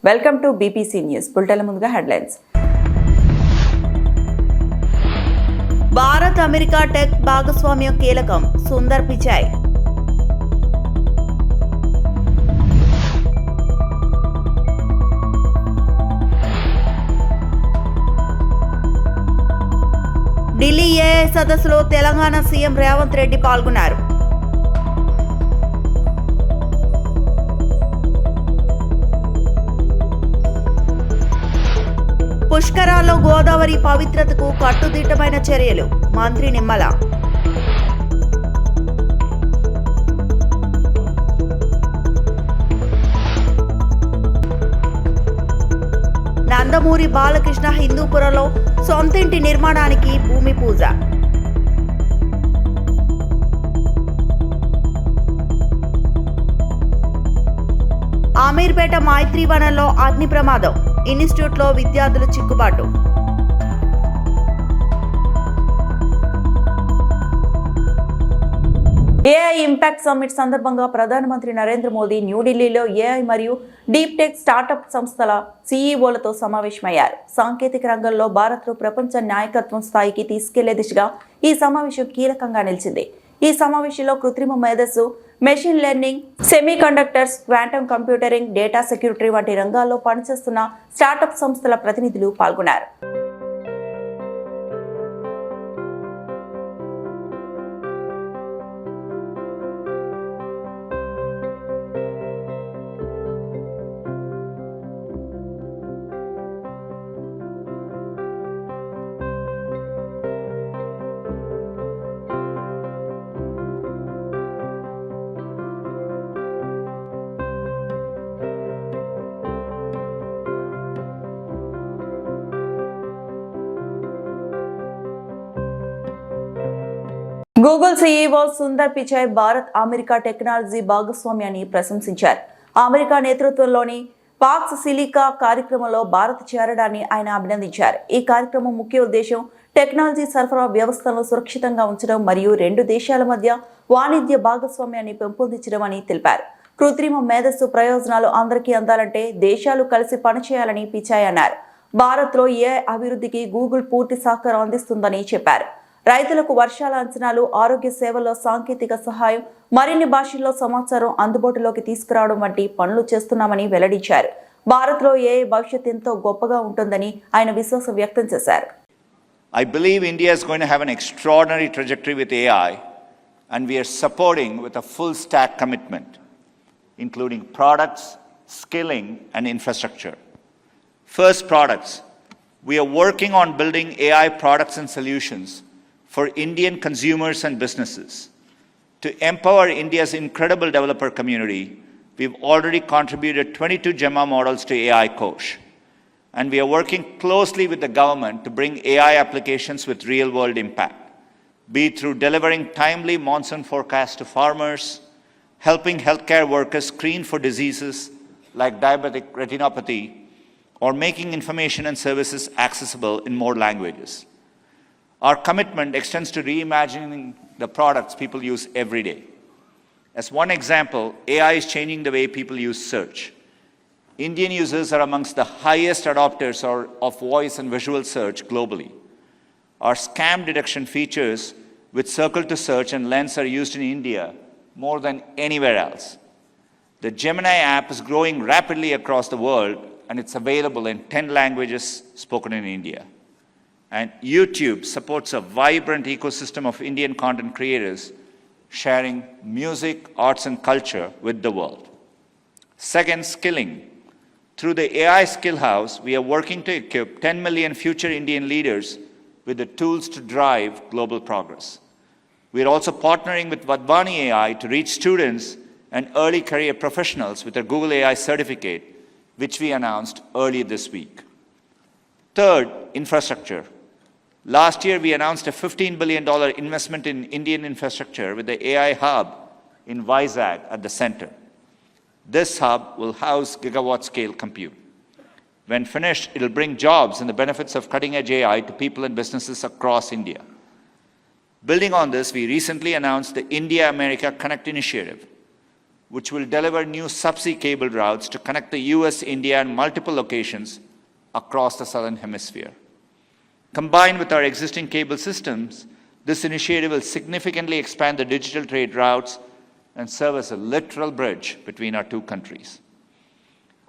Welcome to B P C news. బులెటిన్ల ముందుగా headlines. Bharat America tech భాగస్వామ్యం కీలకం, సుందర్ పిచాయ్. ఢిల్లీ ఏఐ సదస్సులో తెలంగాణ సీఎం రేవంత్ రెడ్డి పాల్గొన్నారు. పుష్కరాల్లో గోదావరి పవిత్రతకు కట్టుదిట్టమైన చర్యలు, మంత్రి నిమ్మల. నందమూరి బాలకృష్ణ హిందూపురంలో సొంతింటి నిర్మాణానికి భూమి పూజ. అమీర్పేట మైత్రివనంలో అగ్ని ప్రమాదం, ఇన్స్టిట్యూట్లో విద్యార్థులు చిక్కుబాటు. ఏఐ ఇంపాక్ట్ సమ్మిట్ సందర్భంగా ప్రధానమంత్రి నరేంద్ర మోదీ న్యూఢిల్లీలో ఏఐ మరియు డీప్ టెక్ స్టార్టప్ సంస్థల సీఈఓలతో సమావేశమయ్యారు. సాంకేతిక రంగంలో భారత్ను ప్రపంచ నాయకత్వం స్థాయికి తీసుకెళ్లే దిశగా ఈ సమావేశం కీలకంగా నిలిచింది. ఈ సమావేశంలో కృత్రిమ మేధస్సు, machine learning, semi conductors, quantum computering, data security వంటి రంగాల్లో పనిచేస్తున్న స్టార్టప్ సంస్థల ప్రతినిధులు పాల్గొన్నారు. Google CEO Sundar Pichai Bharat America technology భాగస్వామ్యాన్ని ప్రశంసించారు. అమెరికా నేతృత్వంలోని పాక్స్ సిలికా కార్యక్రమంలో భారత్ చేరడాన్ని ఆయన అభినందించారు. ఈ కార్యక్రమం ముఖ్య ఉద్దేశం టెక్నాలజీ సరఫరా వ్యవస్థలను సురక్షితంగా ఉంచడం మరియు రెండు దేశాల మధ్య వాణిజ్య భాగస్వామ్యాన్ని పెంపొందించడం అని తెలిపారు. కృత్రిమ మేధస్సు ప్రయోజనాలు అందరికీ అందాలంటే దేశాలు కలిసి పనిచేయాలని పిచాయ్ అన్నారు. భారత్లో ఏఐ అభివృద్ధికి గూగుల్ పూర్తి సహకారం అందిస్తుందని చెప్పారు. రైతులకు వర్షాల అంచనాలు, ఆరోగ్య సేవల్లో సాంకేతిక సహాయం, మరిన్ని భాషల్లో సమాచారం అందుబాటులోకి తీసుకురావడం వంటి పనులు చేస్తున్నామని వెల్లడించారు. భారత్లో ఏఐ భవిష్యత్ ఎంతో గొప్పగా ఉంటుందని ఆయన విశ్వాసం వ్యక్తం చేశారు. I believe India is going to have an extraordinary trajectory with AI, and we are supporting with a full stack commitment, including products, skilling, and infrastructure. First, products. We are working on building AI products and solutions for Indian consumers and businesses. To empower India's incredible developer community, we've already contributed 22 Gemma models to AI Kosh. And we are working closely with the government to bring AI applications with real-world impact, be it through delivering timely monsoon forecasts to farmers, helping healthcare workers screen for diseases like diabetic retinopathy, or making information and services accessible in more languages. Our commitment extends to reimagining the products people use every day. As one example, AI is changing the way people use search. Indian users are amongst the highest adopters of voice and visual search globally. Our scam detection features with Circle to Search and Lens are used in India more than anywhere else. The Gemini app is growing rapidly across the world, and it's available in 10 languages spoken in India. And YouTube supports a vibrant ecosystem of Indian content creators sharing music, arts, and culture with the world. Second, skilling. Through the AI Skill House, we are working to equip 10 million future Indian leaders with the tools to drive global progress. We are also partnering with Vadvani AI to reach students and early career professionals with their Google AI certificate, which we announced earlier this week. Third, infrastructure. Last year, we announced a $15 billion investment in Indian infrastructure with the AI hub in Vizag at the center. This hub will house gigawatt-scale compute. When finished, it will bring jobs and the benefits of cutting-edge AI to people and businesses across India. Building on this, we recently announced the India-America Connect initiative. which will deliver new subsea cable routes to connect the US, India, and multiple locations across the Southern Hemisphere. Combined with our existing cable systems, this initiative will significantly expand the digital trade routes and serve as a literal bridge between our two countries.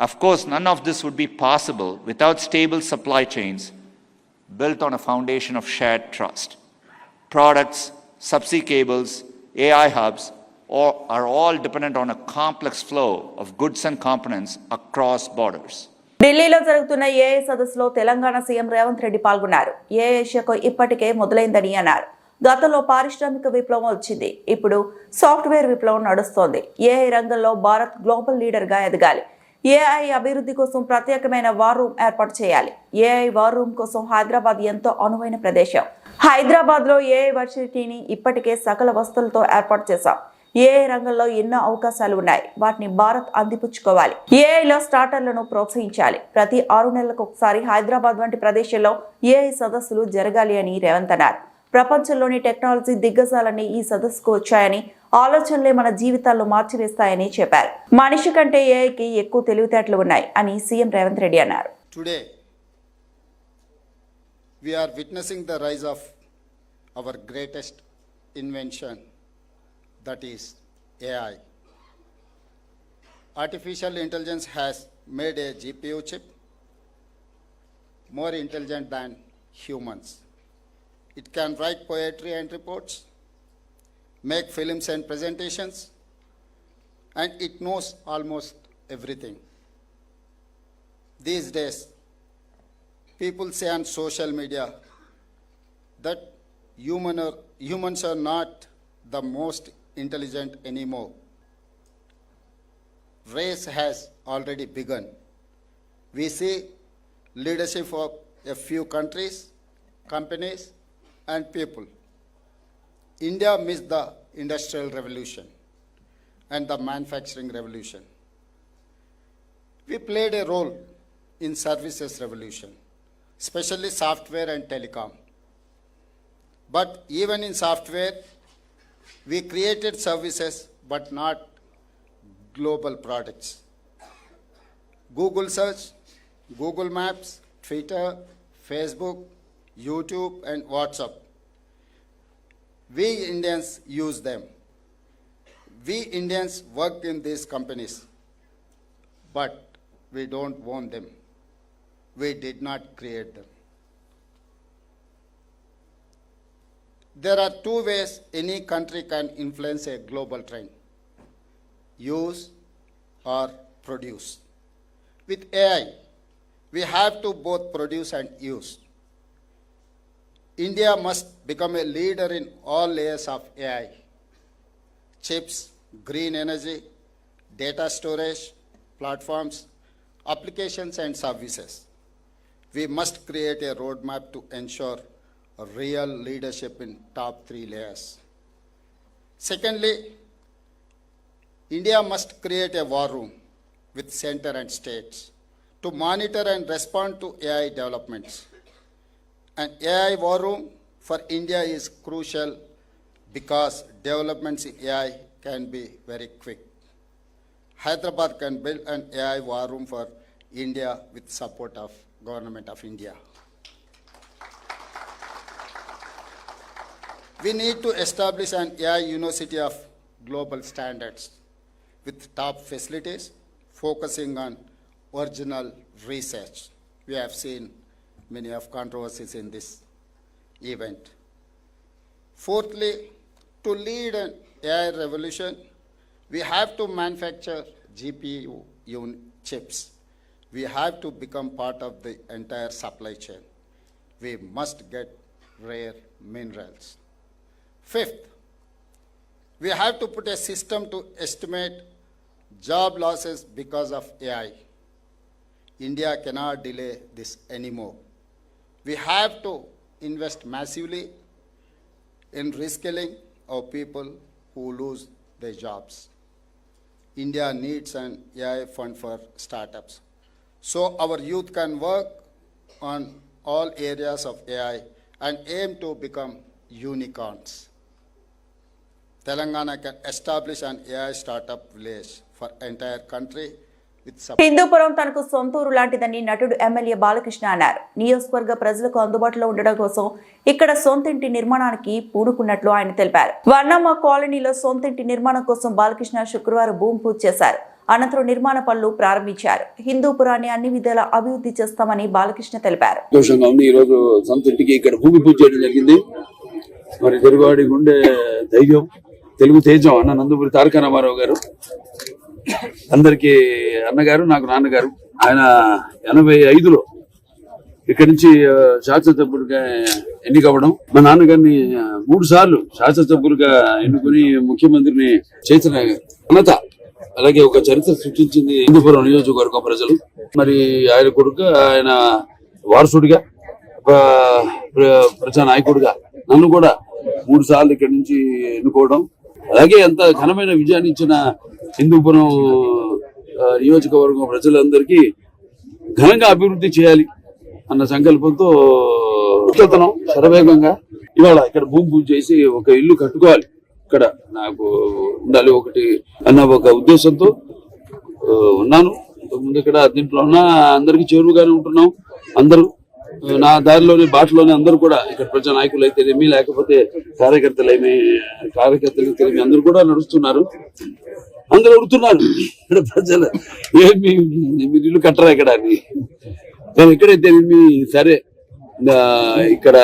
Of course, none of this would be possible without stable supply chains built on a foundation of shared trust. Products, subsea cables, AI hubs are all dependent on a complex flow of goods and components across borders. ఢిల్లీలో జరుగుతున్న AI సదస్సులో Telangana CM Revanth Reddy పాల్గొన్నారు. AI ఏషియాకు ఇప్పటికే మొదలైందని అన్నారు. గతంలో పారిశ్రామిక విప్లవం వచ్చింది, ఇప్పుడు సాఫ్ట్వేర్ విప్లవం నడుస్తోంది. ఏఐ రంగంలో భారత్ గ్లోబల్ లీడర్గా ఎదగాలి. ఏఐ అభివృద్ధి కోసం ప్రత్యేకమైన వార్ రూమ్ ఏర్పాటు చేయాలి. ఏఐ వార్ రూమ్ కోసం హైదరాబాద్ ఎంతో అనువైన ప్రదేశం. హైదరాబాద్లో ఏఐ వర్సిటీని ఇప్పటికే సకల వసతులతో ఏర్పాటు చేశాం. ఏఐ రంగంలో ఎన్నో అవకాశాలు ఉన్నాయి, వాటిని భారత్ అందిపుచ్చుకోవాలి. ఏఐలో స్టార్టర్లను ప్రోత్సహించాలి. ప్రతి 6 నెలలకు ఒకసారి హైదరాబాద్ వంటి ప్రదేశంలో ఏఐ సదస్సులు జరగాలి అని రేవంత్ అన్నారు. ప్రపంచంలోని టెక్నాలజీ దిగ్గజాలన్నీ ఈ సదస్సుకు వచ్చాయని, ఆలోచనలే మన జీవితాల్లో మార్చివేస్తాయని చెప్పారు. మనిషి కంటే ఏఐకి ఎక్కువ తెలివితేటలు ఉన్నాయి అని సీఎం రేవంత్ రెడ్డి అన్నారు. Today, we are witnessing the rise of our greatest invention, that is AI. Artificial intelligence has made a GPU chip more intelligent than humans. It can write poetry and reports, make films and presentations, and it knows almost everything. These days, people say on social media that humans are not the most intelligent anymore. Race has already begun. We see leadership of a few countries, companies, and people. India missed the industrial revolution and the manufacturing revolution. We played a role in services revolution, especially software and telecom. But even in software, we created services but not global products. Google search, Google Maps, Twitter, Facebook, YouTube, and WhatsApp. We Indians use them. We Indians work in these companies, but we don't own them. We did not create them. There are two ways any country can influence a global trend: use or produce. With AI, we have to both produce and use. India must become a leader in all layers of AI: chips, green energy, data storage, platforms, applications, and services. We must create a roadmap to ensure a real leadership in top 3 layers. Secondly, India must create a war room with center and states to monitor and respond to AI developments. An AI war room for India is crucial because developments in AI can be very quick. Hyderabad can build an AI war room for India with support of Government of India. We need to establish an AI university of global standards with top facilities focusing on original research. We have seen many of controversies in this event. Fourthly, to lead an AI revolution, we have to manufacture GPU chips. We have to become part of the entire supply chain. We must get rare minerals. Fifth, we have to put a system to estimate job losses because of AI. India cannot delay this anymore. We have to invest massively in reskilling of people who lose their jobs. India needs an AI fund for startups, so our youth can work on all areas of AI and aim to become unicorns. Telangana can establish an AI startup village for entire country with support. Hindupuram తనకు సొంతూరు లాంటిదని నటుడు MLA Balakrishna అన్నారు. నియోజకవర్గ ప్రజలకు అందుబాటులో ఉండడం కోసం ఇక్కడ సొంతింటి నిర్మాణానికి పూనుకున్నట్లు ఆయన తెలిపారు. వర్ణమ్మ కాలనీలో సొంతింటి నిర్మాణం కోసం బాలకృష్ణ శుక్రవారం భూమి పూజ చేశారు. అనంతరం నిర్మాణ పనులు ప్రారంభించారు. హిందూపురాన్ని అన్ని విధాల అభివృద్ధి చేస్తామని బాలకృష్ణ తెలిపారు. సంతోషంగా ఉంది. ఈరోజు సొంత ఇంటికి ఇక్కడ భూమి పూజ చేయడం జరిగింది. మరి తెలుగువాడి గుండె ధైర్యం, తెలుగు తేజం అన్న నందమూరి తారక రామారావు గారు అందరికీ అన్నగారు, నాకు నాన్నగారు. ఆయన 85లో ఇక్కడి నుంచి శాసనసభ్యుడిగా ఎన్నికవ్వడం, మా నాన్నగారిని 3 సార్లు శాసనసభ్యులుగా ఎన్నుకుని ముఖ్యమంత్రిని చేసిన ఘనత, అలాగే ఒక చరిత్ర సృష్టించింది హిందూపురం నియోజకవర్గం ప్రజలు. మరి ఆయన కొడుకు, ఆయన వారసుడిగా, ప్రజా నాయకుడిగా నన్ను కూడా 3 సార్లు ఇక్కడి నుంచి ఎన్నుకోవడం, అలాగే ఎంత ఘనమైన విజయాన్ని ఇచ్చిన హిందూపురం నియోజకవర్గం ప్రజలందరికీ ఘనంగా అభివృద్ధి చేయాలి అన్న సంకల్పంతో వెళ్తున్నాం శరవేగంగా. ఇవాళ ఇక్కడ భూమి పూజ చేసి ఒక ఇల్లు కట్టుకోవాలి, ఇక్కడ నాకు ఉండాలి ఒకటి అన్న ఒక ఉద్దేశంతో ఉన్నాను. ఇంతకుముందు ఇక్కడ దీంట్లో ఉన్న అందరికీ చేరువుగానే ఉంటున్నాం. అందరూ నా దారిలోనే బాటలోనే అందరూ కూడా ఇక్కడ ప్రజా నాయకులు అయితేనేమి, లేకపోతే కార్యకర్తలు అందరూ కూడా నడుస్తున్నారు. అందరూ అడుగుతున్నారు ఇక్కడ ప్రజలు, ఏమి మీరు ఇల్లు కట్టరా ఇక్కడ అని. కానీ ఎక్కడైతే సరే ఇక్కడ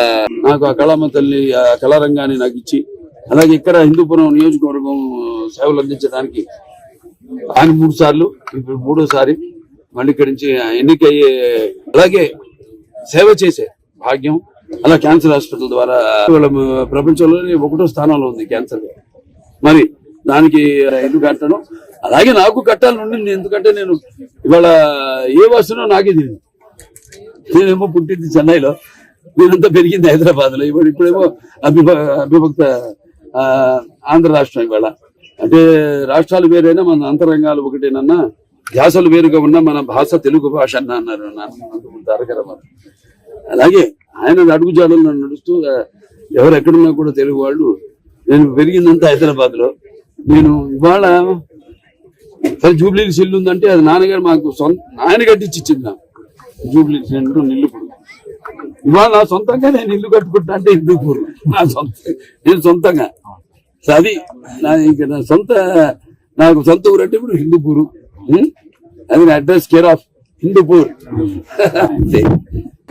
నాకు ఆ కళామ తల్లి ఆ కళారంగాన్ని నాకు ఇచ్చి, అలాగే ఇక్కడ హిందూపురం నియోజకవర్గం సేవలు అందించడానికి ఆయన 3 సార్లు, ఇప్పుడు 3వసారి మళ్ళీ ఇక్కడి నుంచి ఎన్నికయ్యే, అలాగే సేవ చేసే భాగ్యం. అలా క్యాన్సర్ హాస్పిటల్ ద్వారా ప్రపంచంలోనే 1వ స్థానంలో ఉంది క్యాన్సర్. మరి దానికి ఇల్లు కట్టడం, అలాగే నాకు కట్టాలని ఉండింది. ఎందుకంటే నేను ఇవాళ ఏ వస్తునో నాకే తెలియదు. నేనేమో పుట్టింది చెన్నైలో, నేనంతా పెరిగింది హైదరాబాద్ లో. ఇప్పుడేమో అవిభక్త ఆంధ్ర రాష్ట్రం. ఇవాళ అంటే రాష్ట్రాలు వేరైనా మన అంతరంగాలు ఒకటేనన్నా, ధ్యాసలు వేరుగా ఉన్న మన భాష తెలుగు భాష అన్న అన్నారు తారక రామారావు. అలాగే ఆయన అడుగుజాడల్లో నడుస్తూ ఎవరు ఎక్కడున్నా కూడా తెలుగు వాళ్ళు. నేను పెరిగిందంతా హైదరాబాద్ లో. నేను ఇవాళ సరే జూబ్లీహిల్స్ ఇల్లు ఉందంటే అది నాన్నగారు మాకు ఆయన కట్టించి ఇచ్చింది. నాకు జూబ్లీహిల్స్ నిల్లుపుడు. ఇవాళ నా సొంతంగా నేను ఇల్లు కట్టుకుంటా అంటే హిందూపూర్ నా సొంత, నేను సొంతంగా అది నాకు సొంత ఊరు అంటే ఇప్పుడు హిందూపూరు. అది నా అడ్రస్, కేర్ ఆఫ్ హిందూపూర్.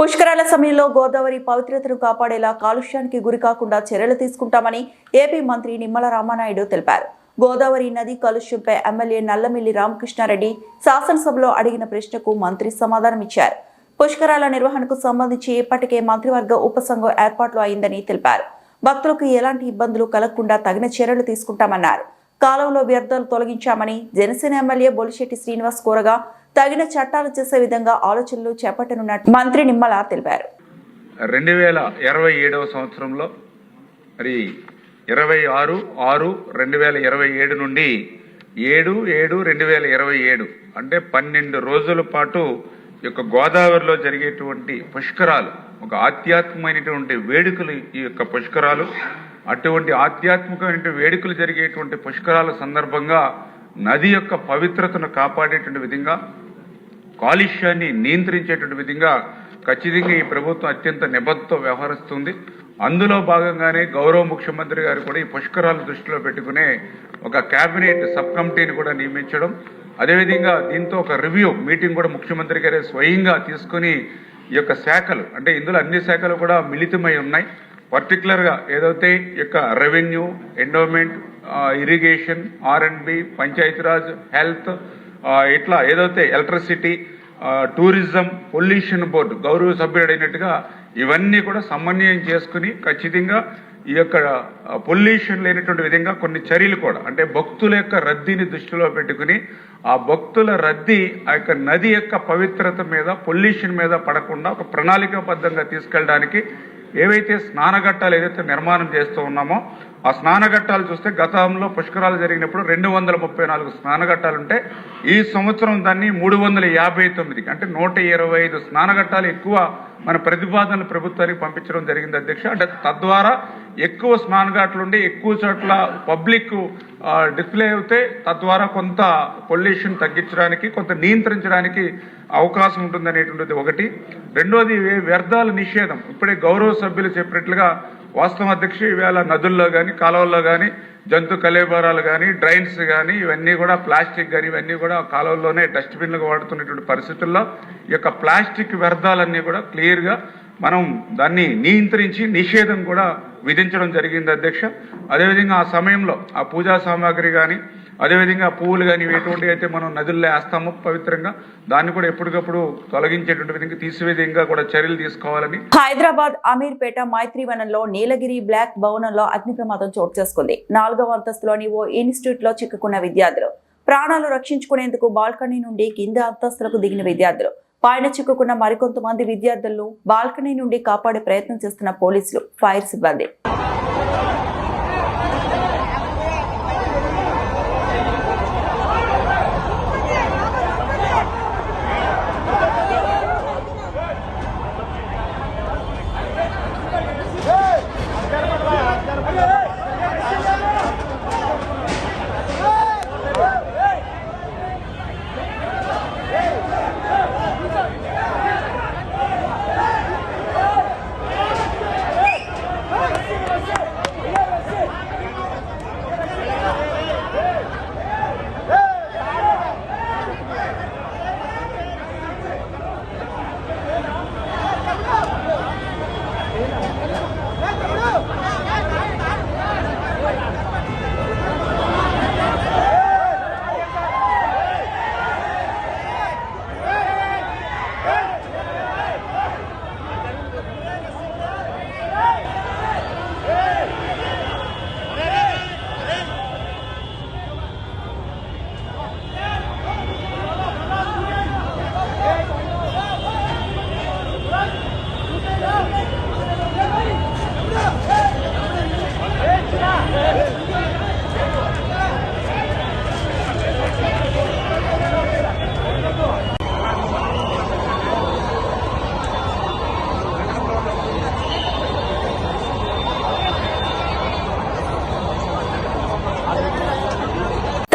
పుష్కరాల సమయంలో గోదావరి పవిత్రతను కాపాడేలా కాలుష్యానికి గురి కాకుండా చర్యలు తీసుకుంటామని ఏపీ మంత్రి నిమ్మల రామానాయుడు తెలిపారు. గోదావరి నది కాలుష్యంపై ఎమ్మెల్యే నల్లమిల్లి రామకృష్ణారెడ్డి శాసనసభలో అడిగిన ప్రశ్నకు మంత్రి సమాధానమిచ్చారు. పుష్కరాల నిర్వహణకు సంబంధించి ఇప్పటికే మంత్రివర్గ ఉపసంఘం ఏర్పాట్లు అయిందని తెలిపారు. భక్తులకు ఎలాంటి ఇబ్బందులు కలగకుండా తగిన చర్యలు తీసుకుంటామన్నారు. కాలంలో వ్యర్థాలు తొలగించామని జనసేన ఎమ్మెల్యే బొలిశెట్టి శ్రీనివాస్ కోరగా తగిన చట్టాలు చేసే విధంగా ఆలోచనలు చేపట్టనున్నట్టు మంత్రి నిమ్మల తెలిపారు. 2027వ సంవత్సరంలో మరి 26/6/2027 నుండి 7/7/2027 అంటే 12 రోజుల పాటు ఈ యొక్క గోదావరిలో జరిగేటువంటి పుష్కరాలు ఒక ఆధ్యాత్మికమైనటువంటి వేడుకలు. ఈ యొక్క పుష్కరాలు అటువంటి ఆధ్యాత్మికమైన వేడుకలు జరిగేటువంటి పుష్కరాల సందర్భంగా నది యొక్క పవిత్రతను కాపాడేటువంటి విధంగా, కాలుష్యాన్ని నియంత్రించేటువంటి విధంగా ఖచ్చితంగా ఈ ప్రభుత్వం అత్యంత నిబద్ధతో వ్యవహరిస్తుంది. అందులో భాగంగానే గౌరవ ముఖ్యమంత్రి గారు కూడా ఈ పుష్కరాలను దృష్టిలో పెట్టుకునే ఒక కేబినెట్ సబ్ కమిటీని కూడా నియమించడం, అదేవిధంగా దీంతో ఒక రివ్యూ మీటింగ్ కూడా ముఖ్యమంత్రి గారే స్వయంగా తీసుకుని ఈ యొక్క శాఖలు, అంటే ఇందులో అన్ని శాఖలు కూడా మిళితమై ఉన్నాయి. పర్టికులర్గా ఏదైతే ఈ యొక్క revenue, endowment, irrigation, R&B, Panchayati Raj, health, ఇట్లా ఏదైతే ఎలక్ట్రిసిటీ, టూరిజం, పొల్యూషన్ బోర్డు గౌరవ సభ్యుడైనట్టుగా ఇవన్నీ కూడా సమన్వయం చేసుకుని ఖచ్చితంగా ఈ యొక్క పొల్యూషన్ లేనటువంటి విధంగా కొన్ని చర్యలు కూడా, అంటే భక్తుల యొక్క రద్దీని దృష్టిలో పెట్టుకుని ఆ భక్తుల రద్దీ ఆ యొక్క నది యొక్క పవిత్రత మీద, పొల్యూషన్ మీద పడకుండా ఒక ప్రణాళికాబద్ధంగా తీసుకెళ్ళడానికి ఏవైతే స్నానఘట్టాలు ఏదైతే నిర్మాణం చేస్తూ ఉన్నామో ఆ స్నానఘట్టాలు చూస్తే గతంలో పుష్కరాలు జరిగినప్పుడు 234 స్నానఘట్టాలుంటే ఈ సంవత్సరం దాన్ని 359 అంటే 125 స్నానఘట్టాలు ఎక్కువ మన ప్రతిపాదనలు ప్రభుత్వానికి పంపించడం జరిగింది అధ్యక్ష. అంటే తద్వారా ఎక్కువ స్నానఘాట్లుండి ఎక్కువ చోట్ల పబ్లిక్ డిస్ప్లే అవుతే తద్వారా కొంత పొల్యూషన్ తగ్గించడానికి కొంత నియంత్రించడానికి అవకాశం ఉంటుందనేటువంటిది ఒకటి. రెండోది వ్యర్థాల నిషేధం. ఇప్పుడే గౌరవ సభ్యులు చెప్పినట్లుగా వాస్తవం అధ్యక్ష, ఈవేళ నదుల్లో కానీ కాలువల్లో కానీ జంతు కలేబరాలు కానీ డ్రైన్స్ కానీ ఇవన్నీ కూడా ప్లాస్టిక్ కానీ ఇవన్నీ కూడా కాలువల్లోనే డస్ట్బిన్లుగా వాడుతున్నటువంటి పరిస్థితుల్లో ఈ యొక్క ప్లాస్టిక్ వ్యర్థాలన్నీ కూడా క్లియర్గా మనం దాన్ని నియంత్రించి నిషేధం కూడా విధించడం జరిగింది అధ్యక్ష. అదేవిధంగా ఆ సమయంలో ఆ పూజా సామాగ్రి కానీ అదేవిధంగా పువ్వులు కానీ ఎటువంటి అయితే మనం నదుల్లో వేస్తామో పవిత్రంగా దాన్ని కూడా ఎప్పటికప్పుడు తొలగించేటువంటి విధంగా తీసివే విధంగా కూడా చర్యలు తీసుకోవాలని. హైదరాబాద్ అమీర్పేట మైత్రివనంలో నీలగిరి బ్లాక్ భవనంలో అగ్ని ప్రమాదం చోటు చేసుకుంది. 4వ అంతస్తులోని ఓ ఇన్స్టిట్యూట్ లో చిక్కుకున్న విద్యార్థులు ప్రాణాలు రక్షించుకునేందుకు బాల్కనీ నుండి కింద అంతస్తులకు దిగిన విద్యార్థులు పైన చిక్కుకున్న మరికొంతమంది విద్యార్థులను బాల్కనీ నుండి కాపాడే ప్రయత్నం చేస్తున్న పోలీసులు, ఫైర్ సిబ్బంది.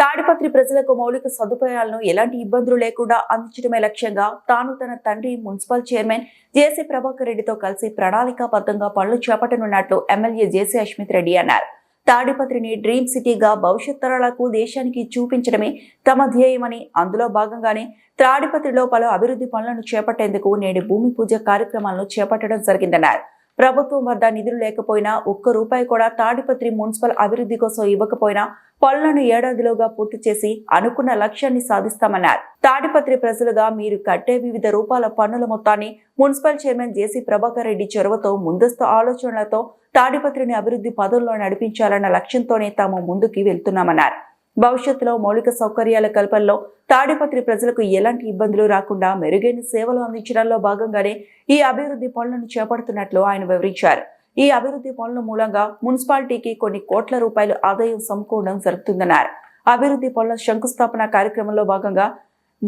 తాడిపత్రి ప్రజలకు మౌలిక సదుపాయాలను ఎలాంటి ఇబ్బందులు లేకుండా అందించడమే లక్ష్యంగా తాను తన తండ్రి మున్సిపల్ చైర్మన్ జేసీ ప్రభాకర్ రెడ్డితో కలిసి ప్రణాళికాబద్ధంగా పనులు చేపట్టనున్నట్లు ఎమ్మెల్యే జేసీ అశ్మిత్ రెడ్డి అన్నారు. తాడిపత్రిని డ్రీమ్ సిటీగా భవిష్యత్ తరాలకు దేశానికి చూపించడమే తమ ధ్యేయమని, అందులో భాగంగానే తాడిపత్రిలో పలు అభివృద్ధి పనులను చేపట్టేందుకు నేడు భూమి పూజ కార్యక్రమాలను చేపట్టడం జరిగిందన్నారు. ప్రభుత్వం వద్ద నిధులు లేకపోయినా ₹1 కూడా తాడిపత్రి మున్సిపల్ అభివృద్ధి కోసం ఇవ్వకపోయినా పనులను ఏడాదిలోగా పూర్తి చేసి అనుకున్న లక్ష్యాన్ని సాధిస్తామన్నారు. తాడిపత్రి ప్రజలుగా మీరు కట్టే వివిధ రూపాల పన్నుల మొత్తాన్ని మున్సిపల్ చైర్మన్ జేసీ ప్రభాకర్ రెడ్డి చొరవతో ముందస్తు ఆలోచనలతో తాడిపత్రిని అభివృద్ధి పదంలో నడిపించాలన్న లక్ష్యంతోనే తాము ముందుకు వెళ్తున్నామన్నారు. భవిష్యత్తులో మౌలిక సౌకర్యాల కల్పనలో తాడిపత్రి ప్రజలకు ఎలాంటి ఇబ్బందులు రాకుండా మెరుగైన సేవలు అందించడంలో భాగంగానే ఈ అభివృద్ధి పనులను చేపడుతున్నట్లు ఆయన వివరించారు. ఈ అభివృద్ధి పనుల మూలంగా మున్సిపాలిటీకి కొన్ని కోట్ల రూపాయలు ఆదాయం సమకూరడం జరుగుతుందన్నారు. అభివృద్ధి పనుల శంకుస్థాపన కార్యక్రమంలో భాగంగా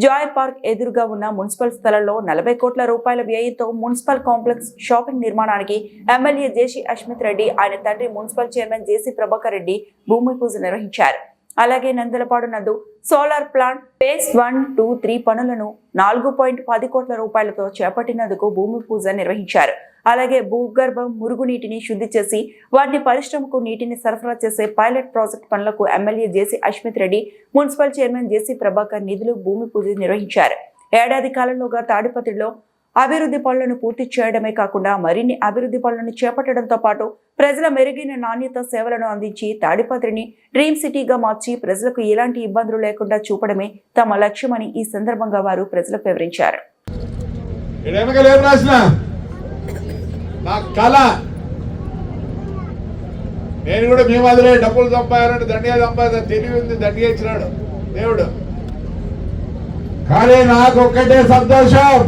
జాయ్ పార్క్ ఎదురుగా ఉన్న మున్సిపల్ స్థలంలో 40 కోట్ల రూపాయల వ్యయంతో మున్సిపల్ కాంప్లెక్స్ షాపింగ్ నిర్మాణానికి ఎమ్మెల్యే జేసీ అశ్మిత్ రెడ్డి, ఆయన తండ్రి మున్సిపల్ చైర్మన్ జేసీ ప్రభాకర్ రెడ్డి భూమి పూజ నిర్వహించారు. అలాగే నందలపాడు నందు సోలార్ ప్లాంట్ ఫేజ్ 1, 2, 3 పనులను 4.10 కోట్ల రూపాయలతో చేపట్టినందుకు భూమి పూజ నిర్వహించారు. అలాగే భూగర్భం మురుగునీటిని శుద్ధి చేసి వాటిని పరిశ్రమకు నీటిని సరఫరా చేసే పైలట్ ప్రాజెక్ట్ పనులకు ఎమ్మెల్యే జేసీ అశ్మిత్ రెడ్డి, మున్సిపల్ చైర్మన్ జేసీ ప్రభాకర్ నిధులు భూమి పూజ నిర్వహించారు. ఏడాది కాలంలోగా తాడిపత్రిలో అభివృద్ధి పనులను పూర్తి చేయడమే కాకుండా మరిన్ని అభివృద్ధి పనులను చేపట్టడంతో పాటు ప్రజల మెరుగైన నాణ్యత సేవలను అందించి తాడిపత్రిని డ్రీమ్ సిటీగా మార్చి ప్రజలకు ఎలాంటి ఇబ్బందులు లేకుండా చూపడమే తమ లక్ష్యమని ఈ సందర్భంగా వారు ప్రజలకు వివరించారు. నేను కూడా మీ మాదిరే డబ్బులు సంపాదాలంటే దండిగా సంపాద తెలివి ఉంది, దండిగా ఇచ్చినాడు దేవుడు. కానీ నాకు ఒక్కటే సంతోషం,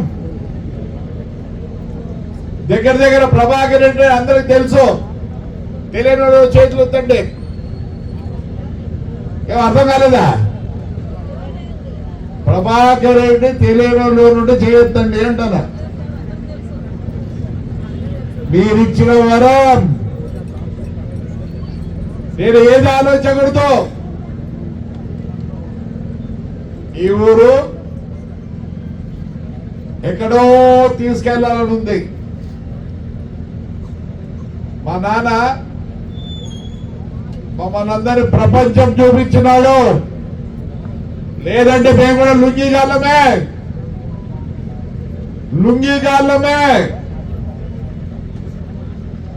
దగ్గర ప్రభాకర్ రెడ్డి అందరికి తెలుసు, తెలియని వాళ్ళు చేతులు ఎత్తండి. ఏం అర్థం కాలేదా? ప్రభాకర్ రెడ్డి తెలియని వాళ్ళు నుండి చేయొద్దండి అంటారా? మీరిచ్చిన వరం. నేను ఏది ఆలోచకూడదు. ఈ ఊరు ఎక్కడో తీసుకెళ్లాలని ఉంది. మా నాన్న మమ్మల్ని అందరి ప్రపంచం చూపించినాడు. లేదంటే మేము కూడా లుంగిగాళ్ళమే.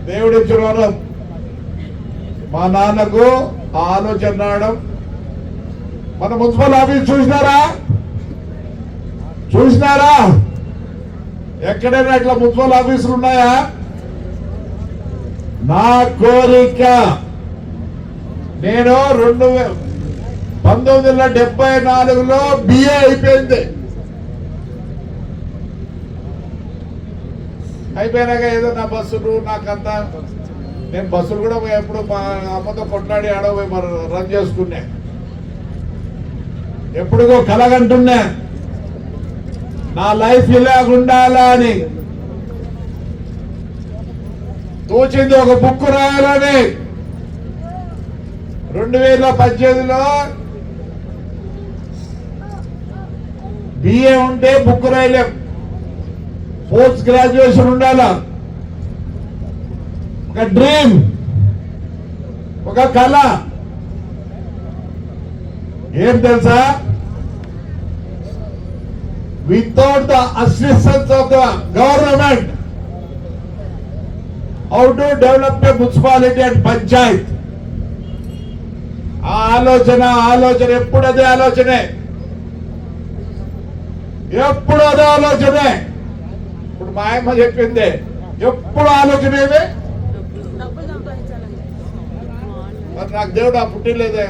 దేవుడిచ్చిన వరం. మా నాన్నకు ఆలోచన రావడం. మన మున్సిపల్ ఆఫీస్ చూసినారా? ఎక్కడైనా ఇట్లా మున్సిపల్ ఆఫీసులు ఉన్నాయా? నా కోరిక, నేను 1974లో బిఏ అయిపోయింది. అయిపోయినాక ఏదో నా బస్సులు నాకంతా, నేను బస్సులు కూడా ఎప్పుడు మా అమ్మతో కొట్లాడి ఆడపోయి మరి రన్ చేసుకున్నా. ఎప్పుడుగో కలగంటున్నా నా లైఫ్ ఇలాగుండాలా అని. తోచింది ఒక బుక్ రాయాలని. 2018లో బిఏ ఉంటే బుక్ రాయలేం, పోస్ట్ గ్రాడ్యుయేషన్ ఉండాలా. ఒక డ్రీమ్, ఒక కళ. ఏం తెలుసా? Without the assistance of the government, how to develop a municipality and Panchayat. ఆ ఆలోచన ఎప్పుడు అదే ఆలోచనే. ఇప్పుడు మా అమ్మ చెప్పింది, ఎప్పుడు ఆలోచనేది. మరి నాకు దేవుడు ఆ పుట్టిలేదే,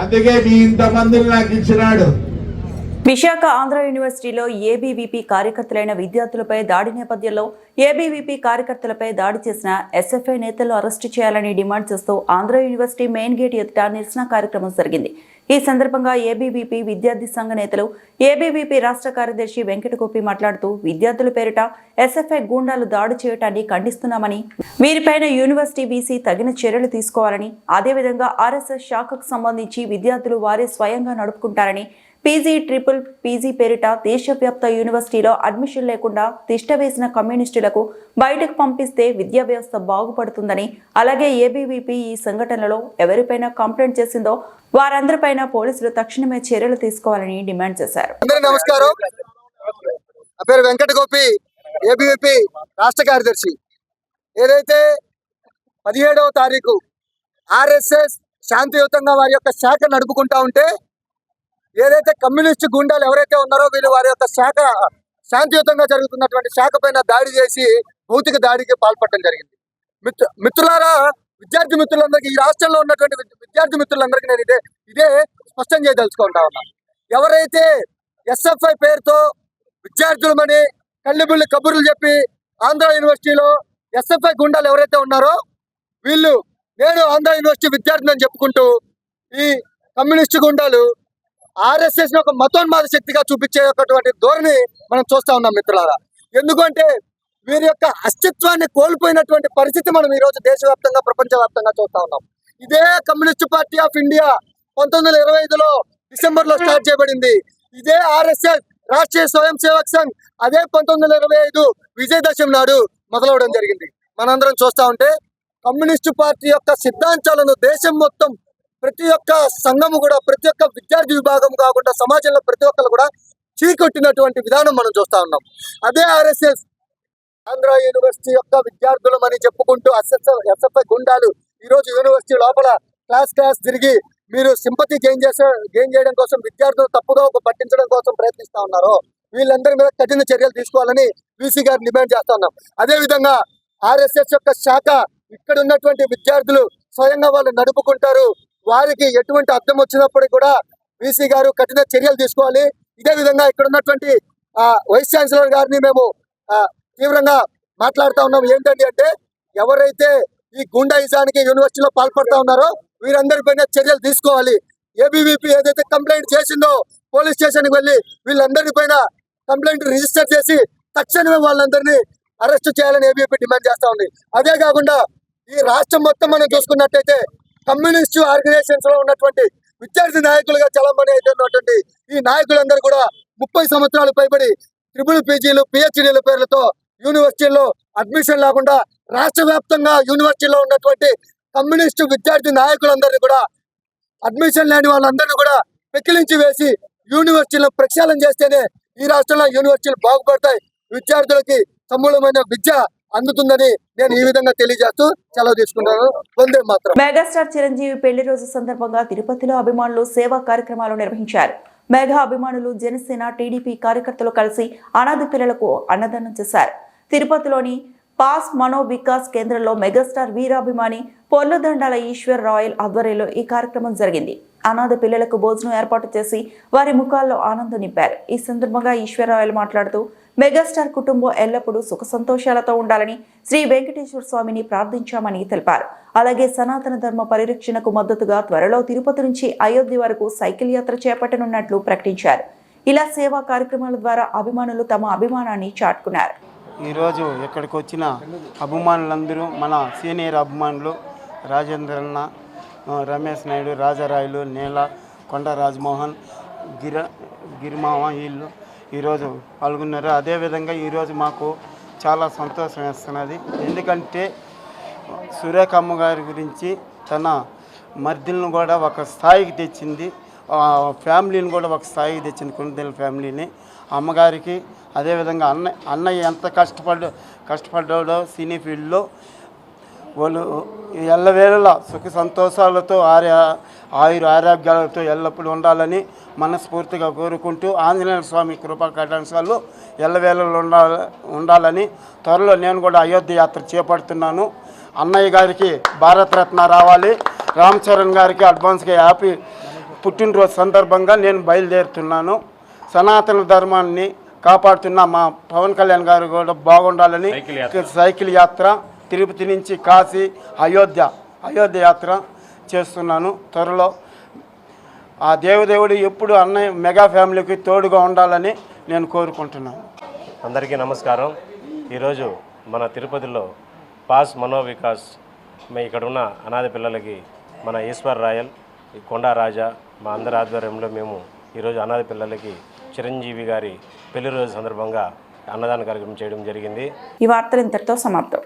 అందుకే మీ ఇంతమందిని నాకు ఇచ్చినాడు. విశాఖ ఆంధ్ర యూనివర్సిటీలో ఏబీవీపీ కార్యకర్తలైన విద్యార్థులపై దాడి నేపథ్యంలో ఏబీవీపీ కార్యకర్తలపై దాడి చేసిన ఎస్ఎఫ్ఐ నేతలను అరెస్టు చేయాలని డిమాండ్ చేస్తూ ఆంధ్ర యూనివర్సిటీ మెయిన్ గేట్ ఎదుట నిరసన కార్యక్రమం జరిగింది. ఈ సందర్భంగా ఏబీవీపీ విద్యార్థి సంఘ నేతలు, ఏబీవీపీ రాష్ట్ర కార్యదర్శి వెంకటగోపి మాట్లాడుతూ విద్యార్థుల పేరిట ఎస్ఎఫ్ఐ గూండాలు దాడి చేయటాన్ని ఖండిస్తున్నామని, వీరిపైన యూనివర్సిటీ వీసీ తగిన చర్యలు తీసుకోవాలని, అదేవిధంగా ఆర్ఎస్ఎస్ శాఖకు సంబంధించి విద్యార్థులు వారే స్వయంగా నడుపుకుంటారని, పీజీ పేరిట దేశవ్యాప్త యూనివర్సిటీలో అడ్మిషన్ లేకుండా తిష్టవేసిన కమ్యూనిస్టులకు బయటకు పంపిస్తే విద్యా వ్యవస్థ బాగుపడుతుందని, అలాగే ఏబీవీపీ ఈ సంఘటనలో ఎవరిపైన కంప్లైంట్ చేసిందో వారందరిపైన పోలీసులు తక్షణమే చర్యలు తీసుకోవాలని డిమాండ్ చేశారు. నమస్కారం, నా పేరు వెంకట గోపి, ఏబీవీపీ రాష్ట్ర కార్యదర్శి. ఏదైతే 17వ తారీఖు ఆర్ఎస్ఎస్ శాంతియుతంగా వారి యొక్క శాఖ నడుపుకుంటా ఉంటే, ఏదైతే కమ్యూనిస్టు గుండాలు ఎవరైతే ఉన్నారో వీళ్ళు వారి యొక్క శాఖ శాంతియుతంగా జరుగుతున్నటువంటి శాఖ పైన దాడి చేసి భౌతిక దాడికి పాల్పడడం జరిగింది. మిత్రులారా, విద్యార్థి మిత్రులందరికీ, ఈ రాష్ట్రంలో ఉన్నటువంటి విద్యార్థి మిత్రులందరికీ నేను ఇదే స్పష్టం చేయదలుచుకుంటా ఉన్నా. ఎవరైతే ఎస్ఎఫ్ఐ పేరుతో విద్యార్థులమని కళ్ళిబుల్లి కబుర్లు చెప్పి ఆంధ్ర యూనివర్సిటీలో ఎస్ఎఫ్ఐ గుండాలు ఎవరైతే ఉన్నారో వీళ్ళు, నేను ఆంధ్ర యూనివర్సిటీ విద్యార్థిని అని చెప్పుకుంటూ ఈ కమ్యూనిస్టు గుండాలు ఆర్ఎస్ఎస్ ని ఒక మతోన్మాద శక్తిగా చూపించేటువంటి ధోరణి మనం చూస్తా ఉన్నాం మిత్రులారా. ఎందుకంటే వీరి యొక్క అస్తిత్వాన్ని కోల్పోయినటువంటి పరిస్థితి మనం ఈ రోజు దేశవ్యాప్తంగా, ప్రపంచవ్యాప్తంగా చూస్తా ఉన్నాం. ఇదే కమ్యూనిస్ట్ పార్టీ ఆఫ్ ఇండియా 1925లో డిసెంబర్లో స్టార్ట్ చేయబడింది. ఇదే ఆర్ఎస్ఎస్ రాష్ట్రీయ స్వయం సేవక్ సంఘ్ అదే 1925 విజయదశమి నాడు మొదలవడం జరిగింది. మనందరం చూస్తా ఉంటే కమ్యూనిస్టు పార్టీ యొక్క సిద్ధాంతాలను దేశం మొత్తం ప్రతి ఒక్క సంఘము కూడా, ప్రతి ఒక్క విద్యార్థి విభాగం కాకుండా సమాజంలో ప్రతి ఒక్కరు కూడా చీకొట్టినటువంటి విధానం మనం చూస్తా ఉన్నాం. అదే ఆర్ఎస్ఎస్ ఆంధ్ర యూనివర్సిటీ యొక్క విద్యార్థులమని చెప్పుకుంటూ ఎస్ఎఫ్ఐ గుండాలు ఈ రోజు యూనివర్సిటీ లోపల క్లాస్ తిరిగి మీరు సింపతి గెయిన్ చేయడం కోసం, విద్యార్థులు తప్పుగా పట్టించడం కోసం ప్రయత్నిస్తా ఉన్నారో వీళ్ళందరి మీద కఠిన చర్యలు తీసుకోవాలని వీసీ గారు డిమాండ్ చేస్తా ఉన్నాం. అదే విధంగా ఆర్ఎస్ఎస్ యొక్క శాఖ ఇక్కడ ఉన్నటువంటి విద్యార్థులు స్వయంగా వాళ్ళు నడుపుకుంటారు. వారికి ఎటువంటి అర్థం వచ్చినప్పటికీ కూడా వీసీ గారు కఠిన చర్యలు తీసుకోవాలి. ఇదే విధంగా ఇక్కడ ఉన్నటువంటి వైస్ ఛాన్సలర్ గారిని మేము తీవ్రంగా మాట్లాడుతూ ఉన్నాం. ఏంటంటే ఎవరైతే ఈ గుండాయిజానికి యూనివర్సిటీలో పాల్పడతా ఉన్నారో వీరందరిపైన చర్యలు తీసుకోవాలి. ఏబీవీపీ ఏదైతే కంప్లైంట్ చేసిందో పోలీస్ స్టేషన్కి వెళ్ళి వీళ్ళందరి పైన కంప్లైంట్ రిజిస్టర్ చేసి తక్షణమే వాళ్ళందరినీ అరెస్ట్ చేయాలని ఏబీవీపీ డిమాండ్ చేస్తా ఉంది. అదే కాకుండా ఈ రాష్ట్రం మొత్తం మనం చూసుకున్నట్టయితే కమ్యూనిస్ట్ ఆర్గనైజేషన్స్ లో ఉన్నటువంటి విద్యార్థి నాయకులుగా చలామణి అవుతున్నటువంటి ఈ నాయకులందరూ కూడా 30 సంవత్సరాలు పైబడి ట్రిపుల్ పీజీలు పిహెచ్డీల పేర్లతో యూనివర్సిటీల్లో అడ్మిషన్ లేకుండా రాష్ట్ర వ్యాప్తంగా యూనివర్సిటీలో ఉన్నటువంటి కమ్యూనిస్టు విద్యార్థి నాయకులందరినీ కూడా అడ్మిషన్ లేని వాళ్ళందరినీ కూడా పెకిలించి వేసి యూనివర్సిటీలో ప్రక్షాళన చేస్తేనే ఈ రాష్ట్రంలో యూనివర్సిటీలు బాగుపడతాయి, విద్యార్థులకి సమూలమైన విద్య అందుతుందని నేను ఈ విధంగా తెలియజేస్తూ సెలవు తీసుకుంటాను. వందే మాత్రం. మెగాస్టార్ చిరంజీవి పెళ్లి రోజు సందర్భంగా తిరుపతిలో అభిమానులు సేవా కార్యక్రమాలు నిర్వహించారు. మెగా అభిమానులు జనసేన టీడీపీ కార్యకర్తలు కలిసి అనాథ పిల్లలకు అన్నదానం చేశారు. తిరుపతిలోని పాస్ మనో వికాస్ కేంద్రంలో మెగాస్టార్ వీరాభిమాని పొర్లదండాల ఈశ్వర్ రాయల్ ఆధ్వర్యంలో ఈ కార్యక్రమం జరిగింది. అనాథ పిల్లలకు భోజనం ఏర్పాటు చేసి వారి ముఖాల్లో ఆనందం నింపారు. ఈ సందర్భంగా ఈశ్వర్ రాయల్ మాట్లాడుతూ మెగాస్టార్ కుటుంబం ఎల్లప్పుడూ సుఖ సంతోషాలతో ఉండాలని శ్రీ వెంకటేశ్వర స్వామిని ప్రార్థించామని తెలిపారు. అలాగే సనాతన ధర్మ పరిరక్షణకు మద్దతుగా త్వరలో తిరుపతి నుంచి అయోధ్య వరకు సైకిల్ యాత్ర చేపట్టనున్నట్లు ప్రకటించారు. ఇలా సేవా కార్యక్రమాల ద్వారా అభిమానులు తమ అభిమానాన్ని చాటుకున్నారు. ఈరోజు ఇక్కడికి వచ్చిన అభిమానులందరూ మన సీనియర్ అభిమానులు రాజేంద్రన్న, రమేష్ నాయుడు, రాజారాయులు, నీల, కొండ రాజమోహన్, గిరిమామ వీళ్ళు ఈరోజు పాల్గొన్నారు. అదేవిధంగా ఈరోజు మాకు చాలా సంతోషం వేస్తున్నది. ఎందుకంటే సురేఖమ్మ గారి గురించి తన మర్దిలను కూడా ఒక స్థాయికి తెచ్చింది, ఫ్యామిలీని కూడా ఒక స్థాయికి తెచ్చింది, కుందెల ఫ్యామిలీని. అమ్మగారికి అదేవిధంగా అన్నయ్య ఎంత కష్టపడ్డాడో సినీ ఫీల్డ్లో వాళ్ళు ఎల్లవేళలా సుఖ సంతోషాలతో ఆరోగ్యాలతో ఎల్లప్పుడూ ఉండాలని మనస్ఫూర్తిగా కోరుకుంటూ ఆంజనేయ స్వామి కృపా కటాక్షాలు ఎల్లవేళలో ఉండాలని త్వరలో నేను కూడా అయోధ్య యాత్ర చేపడుతున్నాను. అన్నయ్య గారికి భారతరత్న రావాలి, రామ్ చరణ్ గారికి అడ్వాన్స్గా హ్యాపీ పుట్టినరోజు సందర్భంగా నేను బయలుదేరుతున్నాను. సనాతన ధర్మాన్ని కాపాడుతున్న మా పవన్ కళ్యాణ్ గారు కూడా బాగుండాలని సైకిల్ యాత్ర తిరుపతి నుంచి కాశీ అయోధ్య యాత్ర చేస్తున్నాను. త్వరలో ఆ దేవదేవుడు ఎప్పుడు అన్నయ్య మెగా ఫ్యామిలీకి తోడుగా ఉండాలని నేను కోరుకుంటున్నాను. అందరికీ నమస్కారం. ఈరోజు మన తిరుపతిలో పాస్ మనో వికాస్ ఇక్కడ ఉన్న అనాథ పిల్లలకి మన ఈశ్వర్ రాయల్, కొండా రాజా మా అందరి ఆధ్వర్యంలో మేము ఈరోజు అనాథ పిల్లలకి చిరంజీవి గారి పెళ్లి రోజు సందర్భంగా అన్నదాన కార్యక్రమం చేయడం జరిగింది. ఈ వార్తలు ఇంతటితో సమాప్తం.